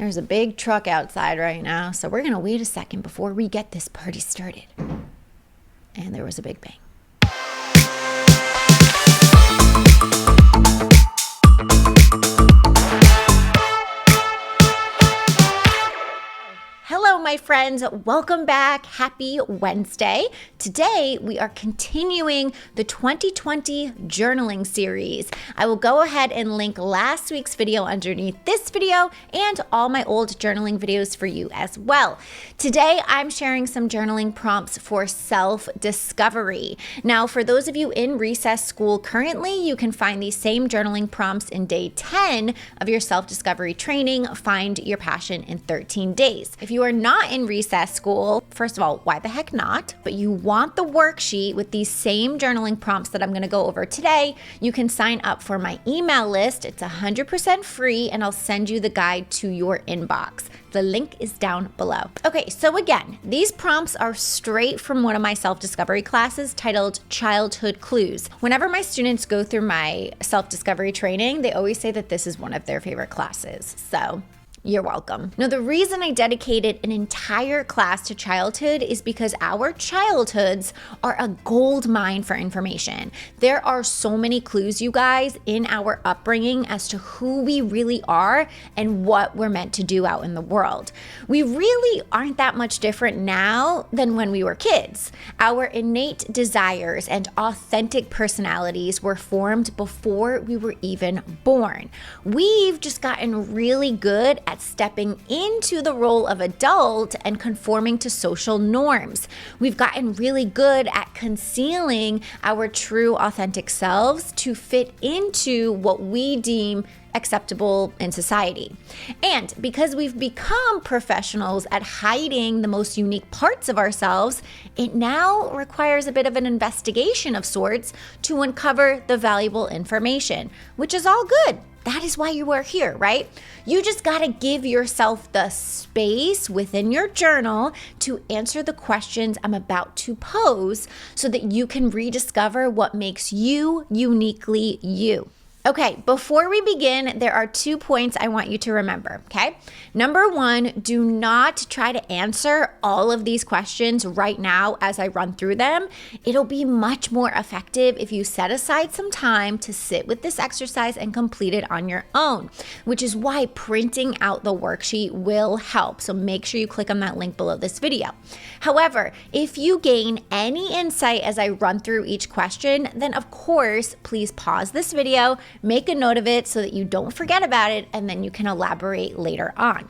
There's a big truck outside right now, so we're going to wait a second before we get this party started. And there was a big bang. Hello, my friends. Welcome back. Happy Wednesday. Today, we are continuing the 2020 journaling series. I will go ahead and link last week's video underneath this video and all my old journaling videos for you as well. Today, I'm sharing some journaling prompts for self-discovery. Now, for those of you in recess school currently, you can find these same journaling prompts in day 10 of your self-discovery training, Find Your Passion in 13 Days. If you are not in recess school, first of all, why the heck not? But you want the worksheet with these same journaling prompts that I'm going to go over today, you can sign up for my email list. It's 100% free, and I'll send you the guide to your inbox. The link is down below. Okay, so again, these prompts are straight from one of my self-discovery classes titled Childhood Clues. Whenever my students go through my self-discovery training, they always say that this is one of their favorite classes. So you're welcome. Now, the reason I dedicated an entire class to childhood is because our childhoods are a gold mine for information. There are so many clues, you guys, in our upbringing as to who we really are and what we're meant to do out in the world. We really aren't that much different now than when we were kids. Our innate desires and authentic personalities were formed before we were even born. We've just gotten really good at stepping into the role of adult and conforming to social norms. We've gotten really good at concealing our true authentic selves to fit into what we deem acceptable in society. And because we've become professionals at hiding the most unique parts of ourselves, it now requires a bit of an investigation of sorts to uncover the valuable information, which is all good. That is why you are here, right? You just got to give yourself the space within your journal to answer the questions I'm about to pose so that you can rediscover what makes you uniquely you. Okay, before we begin, there are 2 points I want you to remember, okay? Number 1, do not try to answer all of these questions right now as I run through them. It'll be much more effective if you set aside some time to sit with this exercise and complete it on your own, which is why printing out the worksheet will help. So make sure you click on that link below this video. However, if you gain any insight as I run through each question, then of course, please pause this video, make a note of it so that you don't forget about it, and then you can elaborate later on.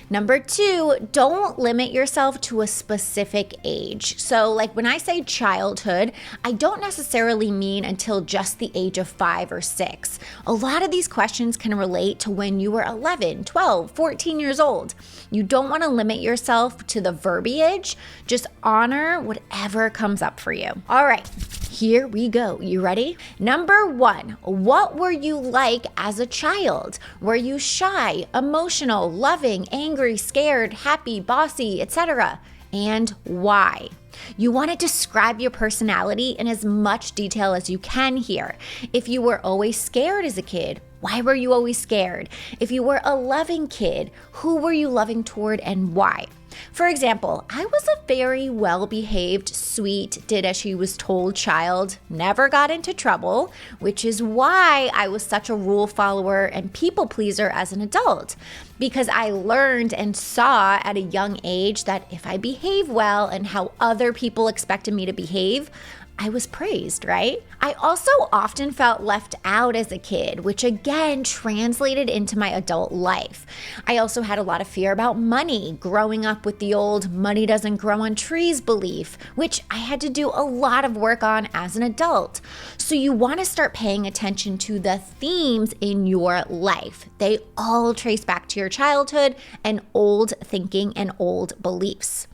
Number 2, don't limit yourself to a specific age. So like when I say childhood, I don't necessarily mean until just the age of 5 or 6. A lot of these questions can relate to when you were 11, 12, 14 years old. You don't want to limit yourself to the verbiage. Just honor whatever comes up for you. All right. Here we go. You ready? Number 1, what were you like as a child? Were you shy, emotional, loving, angry, scared, happy, bossy, etc.? And why? You want to describe your personality in as much detail as you can here. If you were always scared as a kid, why were you always scared? If you were a loving kid, who were you loving toward and why? For example, I was a very well-behaved, sweet, did as she was told child, never got into trouble, which is why I was such a rule follower and people pleaser as an adult. Because I learned and saw at a young age that if I behave well and how other people expected me to behave, I was praised, right? I also often felt left out as a kid, which again translated into my adult life. I also had a lot of fear about money, growing up with the old money doesn't grow on trees belief, which I had to do a lot of work on as an adult. So you want to start paying attention to the themes in your life. They all trace back to your childhood and old thinking and old beliefs.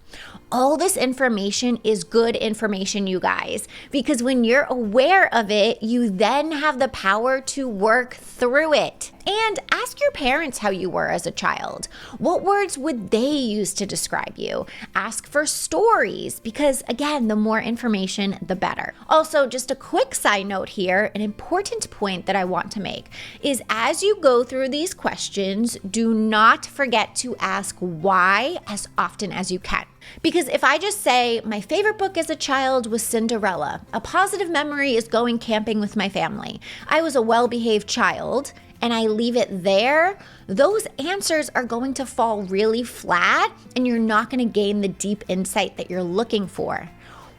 All this information is good information, you guys, because when you're aware of it, you then have the power to work through it. And ask your parents how you were as a child. What words would they use to describe you? Ask for stories because, again, the more information, the better. Also, just a quick side note here, an important point that I want to make is as you go through these questions, do not forget to ask why as often as you can. Because if I just say, my favorite book as a child was Cinderella, a positive memory is going camping with my family, I was a well-behaved child, and I leave it there, those answers are going to fall really flat and you're not going to gain the deep insight that you're looking for.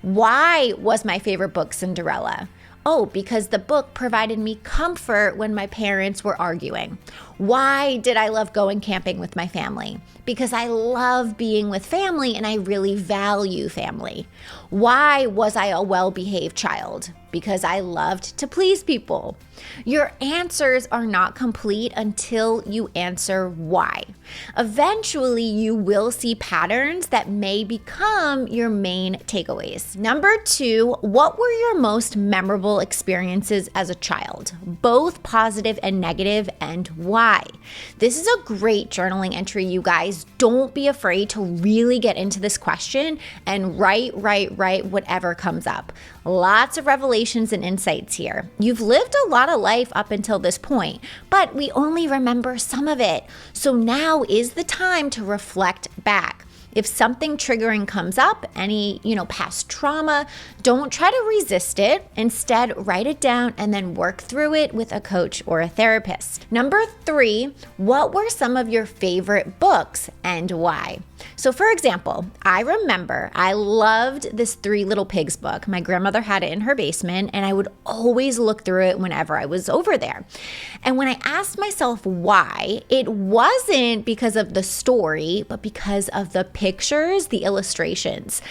Why was my favorite book Cinderella? Oh, because the book provided me comfort when my parents were arguing. Why did I love going camping with my family? Because I love being with family and I really value family. Why was I a well-behaved child? Because I loved to please people. Your answers are not complete until you answer why. Eventually, you will see patterns that may become your main takeaways. Number 2, what were your most memorable experiences as a child, both positive and negative, and why? This is a great journaling entry, you guys. Don't be afraid to really get into this question and write whatever comes up. Lots of revelations and insights here. You've lived a lot of life up until this point, but we only remember some of it. So now is the time to reflect back. If something triggering comes up, any, past trauma, don't try to resist it. Instead, write it down and then work through it with a coach or a therapist. Number 3, what were some of your favorite books and why? So for example, I remember I loved this 3 Little Pigs book. My grandmother had it in her basement and I would always look through it whenever I was over there. And when I asked myself why, it wasn't because of the story, but because of the pictures, the illustrations.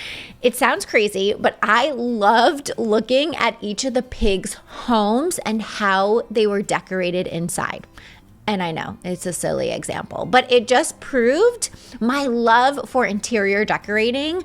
It sounds crazy, but I loved looking at each of the pigs' homes and how they were decorated inside. And I know it's a silly example, but it just proved my love for interior decorating,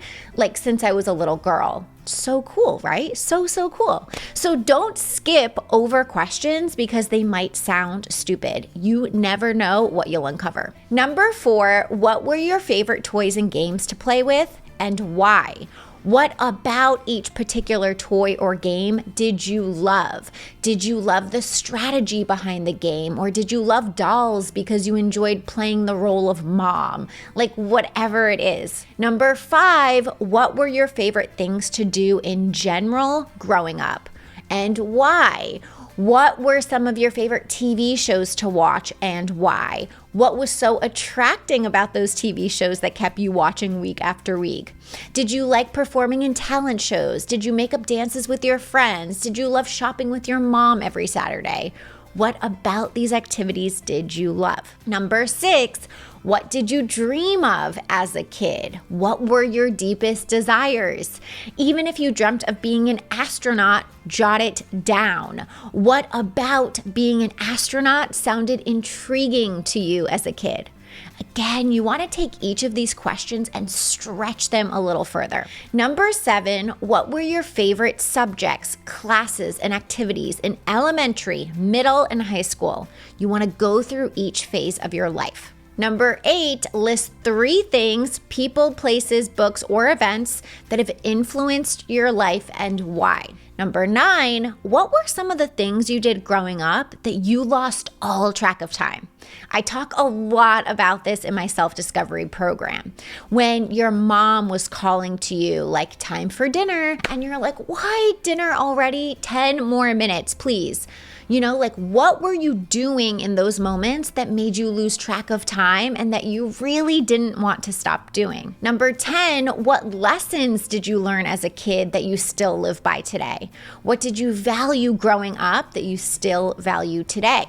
since I was a little girl. So cool, right? So cool. So don't skip over questions because they might sound stupid. You never know what you'll uncover. Number 4, what were your favorite toys and games to play with and why? What about each particular toy or game did you love? Did you love the strategy behind the game? Or did you love dolls because you enjoyed playing the role of mom? Whatever it is. Number 5, what were your favorite things to do in general growing up? And why? What were some of your favorite TV shows to watch and why? What was so attracting about those TV shows that kept you watching week after week? Did you like performing in talent shows? Did you make up dances with your friends? Did you love shopping with your mom every Saturday? What about these activities did you love? Number 6, what did you dream of as a kid? What were your deepest desires? Even if you dreamt of being an astronaut, jot it down. What about being an astronaut sounded intriguing to you as a kid? Again, you want to take each of these questions and stretch them a little further. Number 7, what were your favorite subjects, classes, and activities in elementary, middle, and high school? You want to go through each phase of your life. Number 8, list 3 things, people, places, books, or events that have influenced your life and why. Number 9, what were some of the things you did growing up that you lost all track of time? I talk a lot about this in my self-discovery program. When your mom was calling to you like time for dinner and you're like, why dinner already? 10 more minutes, please. What were you doing in those moments that made you lose track of time and that you really didn't want to stop doing? Number 10, what lessons did you learn as a kid that you still live by today? What did you value growing up that you still value today?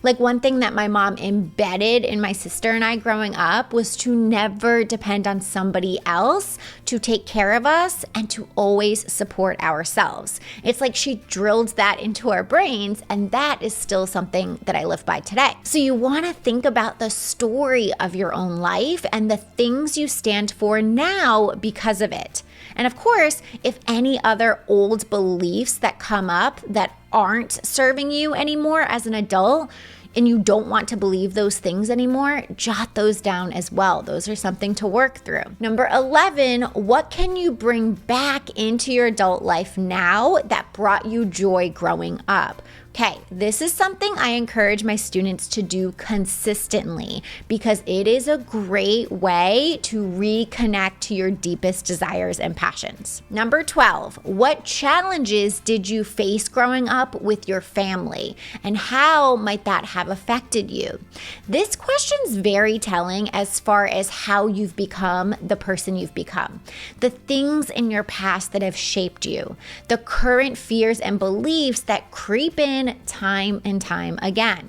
Like one thing that my mom embedded in my sister and I growing up was to never depend on somebody else to take care of us and to always support ourselves. It's like she drilled that into our brains, and that is still something that I live by today. So you want to think about the story of your own life and the things you stand for now because of it. And of course, if any other old beliefs that come up that aren't serving you anymore as an adult, and you don't want to believe those things anymore, jot those down as well. Those are something to work through. Number 11, what can you bring back into your adult life now that brought you joy growing up? Okay, this is something I encourage my students to do consistently because it is a great way to reconnect to your deepest desires and passions. Number 12, what challenges did you face growing up with your family and how might that have affected you? This question's very telling as far as how you've become the person you've become. The things in your past that have shaped you, the current fears and beliefs that creep in time and time again.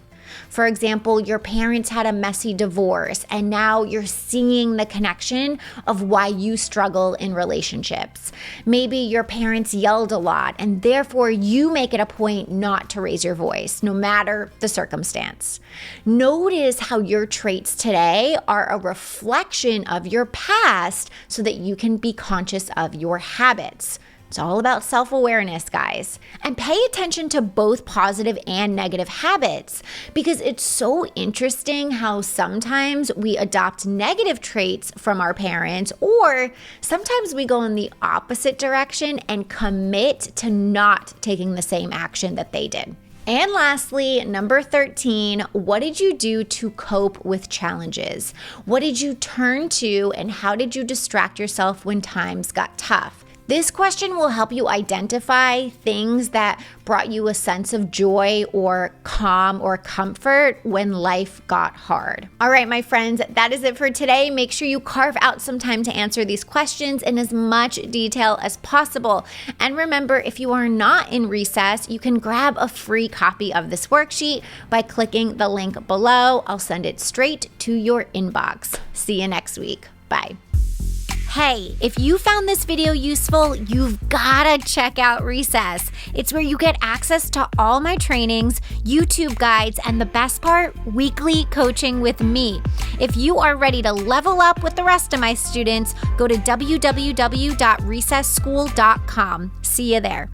For example, your parents had a messy divorce and now you're seeing the connection of why you struggle in relationships. Maybe your parents yelled a lot and therefore you make it a point not to raise your voice, no matter the circumstance. Notice how your traits today are a reflection of your past so that you can be conscious of your habits. It's all about self-awareness, guys. And pay attention to both positive and negative habits because it's so interesting how sometimes we adopt negative traits from our parents, or sometimes we go in the opposite direction and commit to not taking the same action that they did. And lastly, number 13, what did you do to cope with challenges? What did you turn to and how did you distract yourself when times got tough? This question will help you identify things that brought you a sense of joy or calm or comfort when life got hard. All right, my friends, that is it for today. Make sure you carve out some time to answer these questions in as much detail as possible. And remember, if you are not in recess, you can grab a free copy of this worksheet by clicking the link below. I'll send it straight to your inbox. See you next week. Bye. Hey, if you found this video useful, you've gotta check out Recess. It's where you get access to all my trainings, YouTube guides, and the best part, weekly coaching with me. If you are ready to level up with the rest of my students, go to www.recessschool.com. See you there.